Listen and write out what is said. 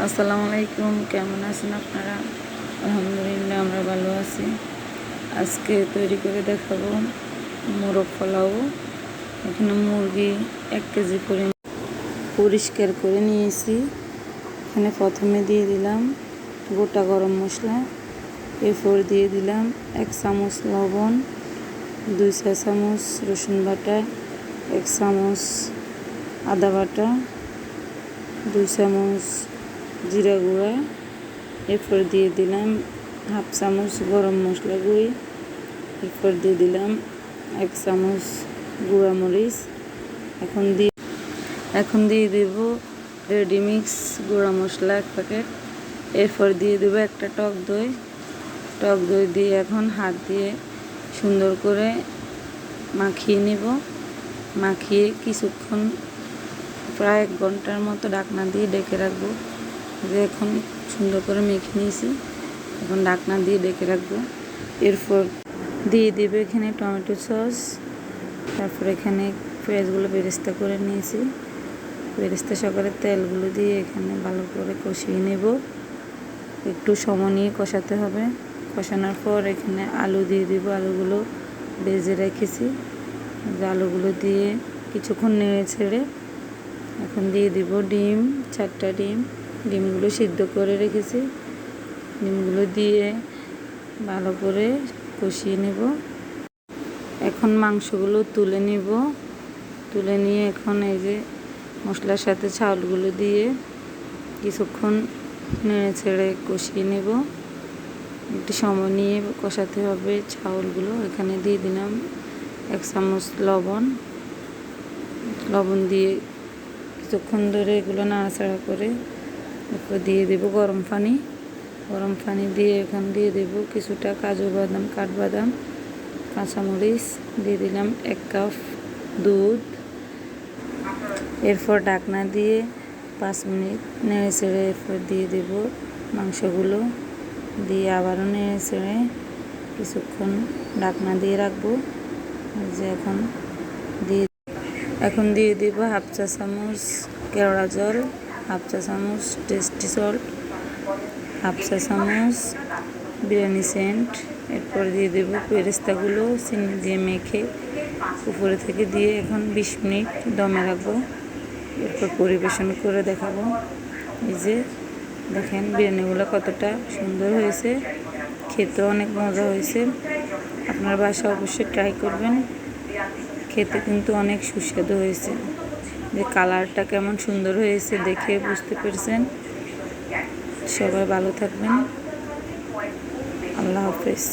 আসসালামু আলাইকুম, কেমন আছেন আপনারা? আলহামদুলিল্লাহ আমরা ভালো আছি। আজকে তৈরি করে দেখাবো মোরগ পোলাও। এখানে মুরগি 1 কেজি পরিষ্কার করে নিয়েছি। এখানে প্রথমে দিয়ে দিলাম গোটা গরম মশলা, এরপর দিয়ে দিলাম 1 চামচ লবণ, 2 চা চামচ রসুন বাটা, 1 চামচ আদা বাটা, 2 চামচ জিরা গুঁড়া, এরপর দিয়ে দিলাম 1/2 চামচ গরম মশলা গুঁড়ি, এরপর দিয়ে দিলাম 1 চামচ গুঁড়া মরিচ। এখন দিয়ে দেব রেডিমিক্স গুঁড়া মশলা 1 প্যাকেট। এরপর দিয়ে দেব একটা টক দই দিয়ে এখন হাত দিয়ে সুন্দর করে মাখিয়ে নেব। মাখিয়ে কিছুক্ষণ প্রায় 1 ঘন্টার মতো ঢাকনা দিয়ে ডেকে রাখবো। যে এখন সুন্দর করে মেখে নিয়েছি, এখন ঢাকনা দিয়ে ডেকে রাখবো। এরপর দিয়ে দেবে এখানে টমেটো সস। তারপর এখানে পেঁয়াজগুলো বেরেস্তা করে নিয়েছি, বেরেস্তা সহকারে তেলগুলো দিয়ে এখানে ভালো করে কষিয়ে নেব। একটু সময় নিয়ে কষাতে হবে। কষানোর পর এখানে আলু দিয়ে দেব। আলুগুলো ভেজে রেখেছি, আলুগুলো দিয়ে কিছুক্ষণ নেড়ে ছেড়ে এখন দিয়ে দিব ডিম, 4টা ডিমগুলো সিদ্ধ করে রেখেছি। ডিমগুলো দিয়ে ভালো করে কষিয়ে নেব। এখন মাংসগুলো তুলে নিয়ে এখন এই যে মশলার সাথে চাউলগুলো দিয়ে কিছুক্ষণ নেড়ে ছেড়ে কষিয়ে নেব। একটু সময় নিয়ে কষাতে হবে চাউলগুলো। এখানে দিয়ে দিলাম 1 চামচ লবণ দিয়ে কিছুক্ষণ ধরে এগুলো নাড়াচাড়া করে এরপর দিয়ে দেব গরম পানি দিয়ে এখন দিয়ে দেব কিছুটা কাজু বাদাম, কাঠবাদাম, কাঁচামরিচ, দিয়ে দিলাম 1 কাপ দুধ। এরপর ঢাকনা দিয়ে 5 মিনিট নেড়ে চেড়ে এরপর দিয়ে দেব মাংসগুলো, দিয়ে আবারও নেড়ে চেড়ে কিছুক্ষণ ঢাকনা দিয়ে রাখবো। যে এখন দিয়ে দেব 1/2 চা চামচ কেওড়া জল, 1/2 চা চামচ টেস্টি সল্ট, 1/2 চা চামচ বিরিয়ানি সেন্ট। এরপর দিয়ে দেব বেরেস্তাগুলো চিনি দিয়ে মেখে উপরে থেকে দিয়ে এখন 20 মিনিট দমে রাখবো। এরপর পরিবেশন করে দেখাবো। এই যে দেখেন বিরিয়ানিগুলো কতটা সুন্দর হয়েছে, খেতে অনেক মজা হয়েছে। আপনার বাসায় অবশ্যই ট্রাই করবেন, খেতে কিন্তু অনেক সুস্বাদু হয়েছে। যে কালারটা কেমন সুন্দর হয়েছে দেখে বুঝতে পেরেছেন। সবাই ভালো থাকবেন, আল্লাহ হাফেজ।